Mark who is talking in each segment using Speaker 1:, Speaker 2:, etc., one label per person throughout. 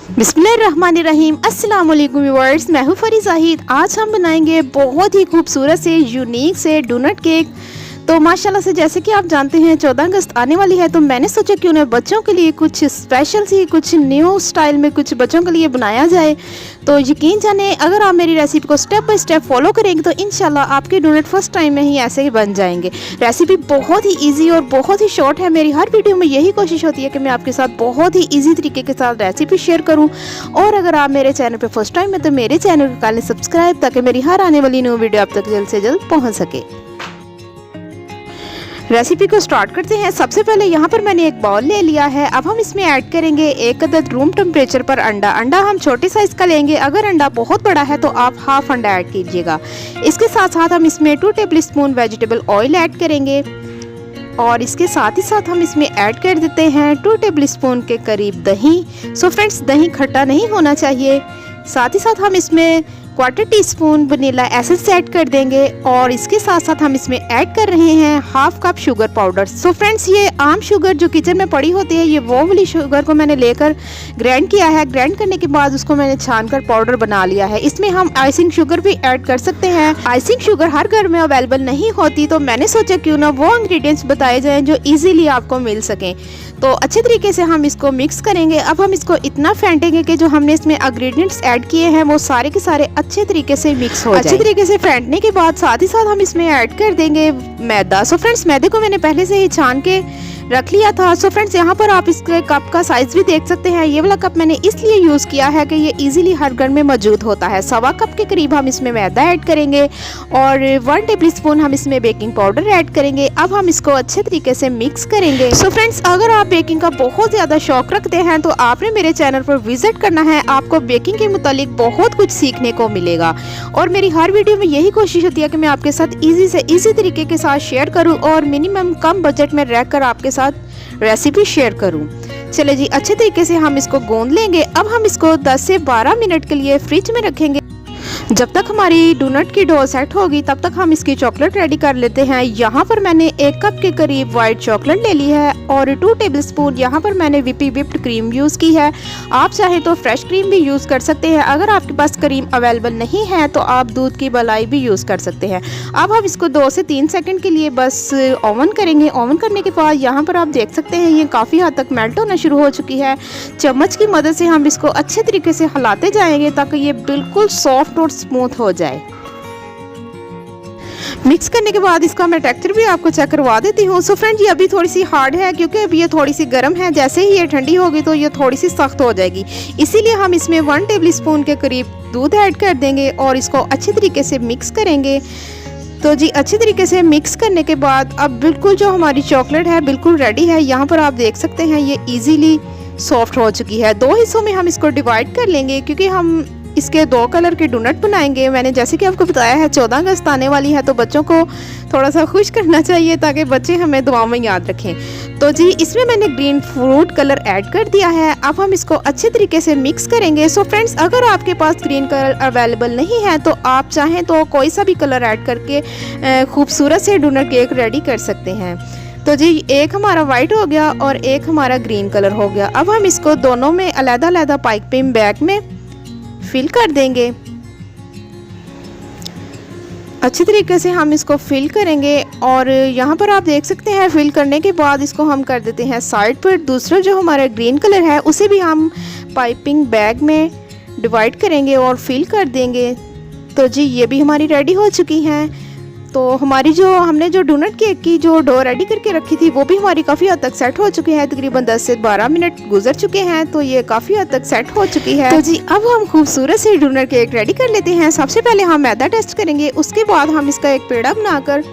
Speaker 1: बिस्मिल्लाहिर्रहमानिर्रहीम। अस्सलाम वालेकुम व्यूअर्स, मैं हूँ फरी जाहिद। आज हम बनाएंगे बहुत ही खूबसूरत से यूनिक से डोनट केक। तो माशाल्लाह से जैसे कि आप जानते हैं 14 अगस्त आने वाली है, तो मैंने सोचा कि उन्हें बच्चों के लिए कुछ स्पेशल सी कुछ न्यू स्टाइल में कुछ बच्चों के लिए बनाया जाए। तो यकीन जाने अगर आप मेरी रेसिपी को स्टेप बाय स्टेप फॉलो करेंगे तो इंशाल्लाह आपके डोनट फर्स्ट टाइम में ही ऐसे ही बन जाएंगे। रेसिपी बहुत ही ईजी और बहुत ही शॉर्ट है। मेरी हर वीडियो में यही कोशिश होती है कि मैं आपके साथ बहुत ही ईजी तरीके के साथ रेसिपी शेयर करूँ। और अगर आप मेरे चैनल पर फर्स्ट टाइम है तो मेरे चैनल को कर लें सब्सक्राइब, ताकि मेरी हर आने वाली न्यू वीडियो आप तक जल्द से जल्द पहुँच सके। रेसिपी को स्टार्ट करते हैं। सबसे पहले यहाँ पर मैंने एक बाउल ले लिया है। अब हम इसमें ऐड करेंगे 1 अदद रूम टेम्परेचर पर अंडा। अंडा हम छोटे साइज़ का लेंगे, अगर अंडा बहुत बड़ा है तो आप हाफ अंडा ऐड कीजिएगा। इसके साथ साथ हम इसमें 2 table spoon vegetable oil add करेंगे और इसके साथ ही साथ हम इसमें ऐड कर देते हैं 2 टेबल स्पून के करीब दही। सो फ्रेंड्स, दही खट्टा नहीं होना चाहिए। साथ ही साथ हम इसमें 1/4 टीस्पून वनीला एसेंस ऐड कर देंगे और इसके साथ साथ हम इसमें ऐड कर रहे हैं half cup sugar powder. So friends, ये आम शुगर जो किचन में पड़ी होती है, ये वो वाली शुगर को मैंने लेकर ग्राइंड किया है। ग्राइंड करने के बाद उसको मैंने छानकर पाउडर बना लिया है। इसमें हम आइसिंग शुगर भी ऐड कर सकते हैं। आइसिंग शुगर हर घर में अवेलेबल नहीं होती, तो मैंने सोचा क्यों ना वो इंग्रेडिएंट्स बताए जाएं जो इजीली आपको मिल सकें। तो अच्छे तरीके से हम इसको मिक्स करेंगे। अब हम इसको इतना फेंटेंगे कि जो हमने इसमें इंग्रेडिएंट्स ऐड किए हैं वो सारे के सारे अच्छे तरीके से मिक्स हो जाए। अच्छे तरीके से फेंटने के बाद साथ ही साथ हम इसमें ऐड कर देंगे मैदा। सो फ्रेंड्स, मैदे को मैंने पहले से ही छान के रख लिया था। सो फ्रेंड्स, यहाँ पर आप इसके कप का साइज भी देख सकते हैं। ये वाला कप मैंने इसलिए यूज़ किया है कि ये इजीली हर घर में मौजूद होता है। 1/4 कप के करीब हम इसमें मैदा ऐड करेंगे और 1 टेबल स्पून हम इसमें बेकिंग पाउडर ऐड करेंगे। अब हम इसको अच्छे तरीके से मिक्स करेंगे। सो फ्रेंड्स, अगर आप बेकिंग का बहुत ज़्यादा शौक रखते हैं तो आपने मेरे चैनल पर विजिट करना है। आपको बेकिंग के मुतालिक बहुत कुछ सीखने को मिलेगा और मेरी हर वीडियो में यही कोशिश होती है कि मैं आपके साथ ईजी से ईजी तरीके के साथ शेयर करूँ और मिनिमम कम बजट में रहकर आपके साथ रेसिपी शेयर करूं। चले जी, अच्छे तरीके से हम इसको गूंद लेंगे। अब हम इसको 10 से 12 मिनट के लिए फ्रिज में रखेंगे। जब तक हमारी डोनट की डो सेट होगी तब तक हम इसकी चॉकलेट रेडी कर लेते हैं। यहाँ पर मैंने 1 कप के करीब वाइट चॉकलेट ले ली है और 2 टेबल स्पून यहाँ पर मैंने विप्ड क्रीम यूज़ की है। आप चाहे तो फ्रेश क्रीम भी यूज़ कर सकते हैं। अगर आपके पास क्रीम अवेलेबल नहीं है तो आप दूध की मलाई भी यूज़ कर सकते हैं। अब हम इसको 2 से 3 सेकंड के लिए बस ओवन करेंगे। ओवन करने के बाद यहाँ पर आप देख सकते हैं ये काफ़ी हद तक मेल्ट होना शुरू हो चुकी है। चम्मच की मदद से हम इसको अच्छे तरीके से हिलाते जाएंगे ताकि ये बिल्कुल सॉफ्ट और स्मूथ हो जाए। मिक्स करने के बाद इसका मैं टेक्सचर भी आपको चेक करवा देती हूँ। सो फ्रेंड, ये अभी थोड़ी सी हार्ड है क्योंकि अभी ये थोड़ी सी गर्म है। जैसे ही ये ठंडी होगी तो ये थोड़ी सी सख्त हो जाएगी। इसीलिए हम इसमें 1 टेबल स्पून के करीब दूध ऐड कर देंगे और इसको अच्छे तरीके से मिक्स करेंगे। तो जी, अच्छे तरीके से मिक्स करने के बाद अब बिल्कुल जो हमारी चॉकलेट है बिल्कुल रेडी है। यहाँ पर आप देख सकते हैं ये ईजीली सॉफ्ट हो चुकी है। 2 हिस्सों में हम इसको डिवाइड कर लेंगे क्योंकि हम इसके 2 कलर के डोनट बनाएंगे। मैंने जैसे कि आपको बताया है 14 अगस्त आने वाली है, तो बच्चों को थोड़ा सा खुश करना चाहिए ताकि बच्चे हमें दुआ में याद रखें। तो जी, इसमें मैंने ग्रीन फ्रूट कलर ऐड कर दिया है। अब हम इसको अच्छे तरीके से मिक्स करेंगे। सो फ्रेंड्स, अगर आपके पास ग्रीन कलर अवेलेबल नहीं है तो आप चाहें तो कोई सा भी कलर ऐड करके खूबसूरत से डोनट केक रेडी कर सकते हैं। तो जी, एक हमारा वाइट हो गया और एक हमारा ग्रीन कलर हो गया। अब हम इसको दोनों में अलग-अलग पाइपिंग बैग में फिल कर देंगे। अच्छे तरीके से हम इसको फिल करेंगे और यहाँ पर आप देख सकते हैं फिल करने के बाद इसको हम कर देते हैं साइड पर। दूसरा जो हमारा ग्रीन कलर है उसे भी हम पाइपिंग बैग में डिवाइड करेंगे और फिल कर देंगे। तो जी, ये भी हमारी रेडी हो चुकी हैं। तो हमारी हमने जो डोनट केक की जो डो रेडी करके रखी थी वो भी हमारी काफ़ी हद तक सेट हो चुकी है। तकरीबन 10 से 12 मिनट गुजर चुके हैं, तो ये काफ़ी हद तक सेट हो चुकी है। तो जी, अब हम खूबसूरत से डोनट केक रेडी कर लेते हैं। सबसे पहले हम मैदा टेस्ट करेंगे, उसके बाद हम इसका एक पेड़ा बनाकर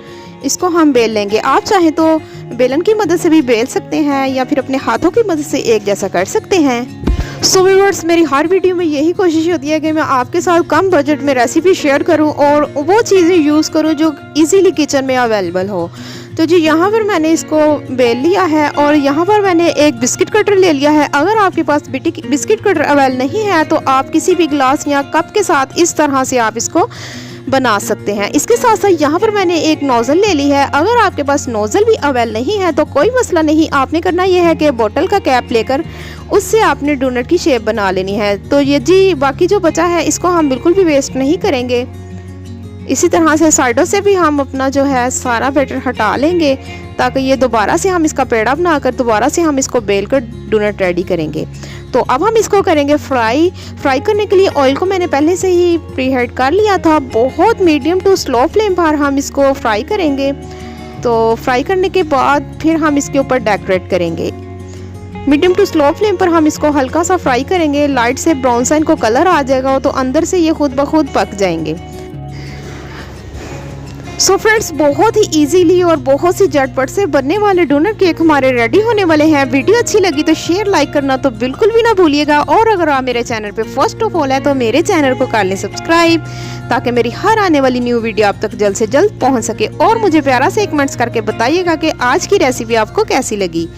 Speaker 1: इसको हम बेल लेंगे। आप चाहें तो बेलन की मदद से भी बेल सकते हैं या फिर अपने हाथों की मदद से एक जैसा कर सकते हैं। सो व्यूअर्स, मेरी हर वीडियो में यही कोशिश होती है कि मैं आपके साथ कम बजट में रेसिपी शेयर करूं और वो चीज़ें यूज़ करूं जो इजीली किचन में अवेलेबल हो। तो जी, यहाँ पर मैंने इसको बेल लिया है और यहाँ पर मैंने एक बिस्किट कटर ले लिया है। अगर आपके पास बिस्किट कटर अवेलेबल नहीं है तो आप किसी भी ग्लास या कप के साथ इस तरह से आप इसको बना सकते हैं। इसके साथ साथ यहाँ पर मैंने एक नोज़ल ले ली है। अगर आपके पास नोज़ल भी अवेलेबल नहीं है तो कोई मसला नहीं, आपने करना यह है कि बोतल का कैप लेकर उससे आपने डोनट की शेप बना लेनी है। तो ये जी बाकी जो बचा है इसको हम बिल्कुल भी वेस्ट नहीं करेंगे। इसी तरह से साइडों से भी हम अपना जो है सारा बैटर हटा लेंगे, ताकि ये दोबारा से हम इसका पेड़ा बनाकर दोबारा से हम इसको बेल कर डोनट रेडी करेंगे। तो अब हम इसको करेंगे फ्राई करने के लिए ऑयल को मैंने पहले से ही प्रीहीट कर लिया था। बहुत मीडियम टू स्लो फ्लेम पर हम इसको फ्राई करेंगे। तो फ्राई करने के बाद फिर हम इसके ऊपर डेकोरेट करेंगे। मीडियम टू स्लो फ्लेम पर हम इसको हल्का सा फ्राई करेंगे। लाइट से ब्राउन सा इनको कलर आ जाएगा तो अंदर से ये खुद ब खुद पक जाएंगे। सो फ्रेंड्स, बहुत ही इजीली और बहुत ही झटपट से बनने वाले डोनट केक हमारे रेडी होने वाले हैं। वीडियो अच्छी लगी तो शेयर लाइक करना तो बिल्कुल भी ना भूलिएगा। और अगर आप मेरे चैनल पे फर्स्ट ऑफ ऑल है तो मेरे चैनल को कर लें सब्सक्राइब, ताकि मेरी हर आने वाली न्यू वीडियो आप तक जल्द से जल्द पहुंच सके। और मुझे प्यारा से कमेंट्स करके बताइएगा कि आज की रेसिपी आपको कैसी लगी।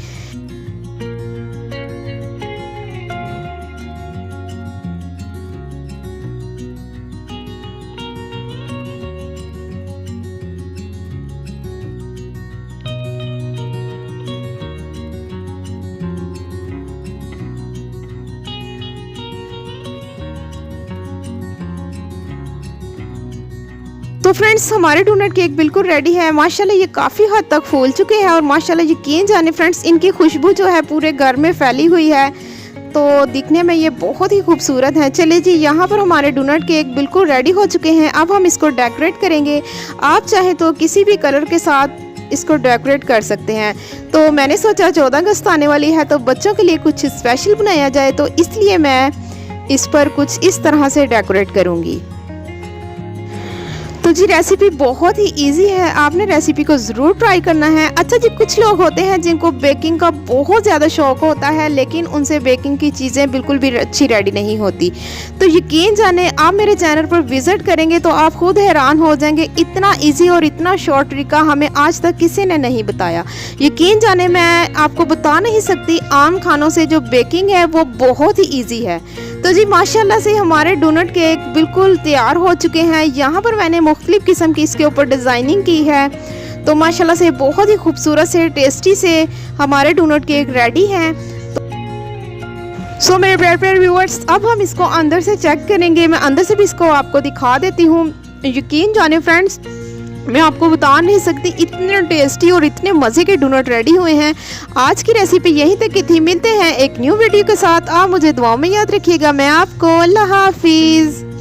Speaker 1: तो फ्रेंड्स, हमारे डोनट केक बिल्कुल रेडी है। माशाल्लाह ये काफ़ी हद तक फूल चुके हैं और माशाल्लाह यकीन जाने फ्रेंड्स, इनकी खुशबू जो है पूरे घर में फैली हुई है। तो दिखने में ये बहुत ही खूबसूरत है। चलिए जी, यहाँ पर हमारे डोनट केक बिल्कुल रेडी हो चुके हैं। अब हम इसको डेकोरेट करेंगे। आप चाहे तो किसी भी कलर के साथ इसको डेकोरेट कर सकते हैं। तो मैंने सोचा 14 अगस्त आने वाली है तो बच्चों के लिए कुछ स्पेशल बनाया जाए, तो इसलिए मैं इस पर कुछ इस तरह से डेकोरेट करूँगी। तो जी रेसिपी बहुत ही इजी है, आपने रेसिपी को ज़रूर ट्राई करना है। अच्छा जी, कुछ लोग होते हैं जिनको बेकिंग का बहुत ज़्यादा शौक होता है, लेकिन उनसे बेकिंग की चीज़ें बिल्कुल भी अच्छी रेडी नहीं होती। तो यकीन जाने, आप मेरे चैनल पर विज़िट करेंगे तो आप खुद हैरान हो जाएंगे। इतना इजी और इतना शॉर्ट तरीका हमें आज तक किसी ने नहीं बताया। यकीन जाने, मैं आपको बता नहीं सकती, आम खानों से जो बेकिंग है वो बहुत ही ईजी है। तो जी माशाल्लाह से हमारे डोनट केक बिल्कुल तैयार हो चुके हैं। यहाँ पर मैंने मुख्तलिफ किस्म की इसके ऊपर डिज़ाइनिंग की है। तो माशाल्लाह से बहुत ही खूबसूरत से टेस्टी से हमारे डोनट केक रेडी हैं। सो मेरे प्यारे प्यारे व्यूअर्स, अब हम इसको अंदर से चेक करेंगे। मैं अंदर से भी इसको आपको दिखा देती हूँ। यकीन जाने फ्रेंड्स, मैं आपको बता नहीं सकती, इतने टेस्टी और इतने मज़े के डोनट रेडी हुए हैं। आज की रेसिपी यहीं तक की थी। मिलते हैं एक न्यू वीडियो के साथ। आप मुझे दुआओं में याद रखिएगा। मैं आपको अल्लाह हाफिज़।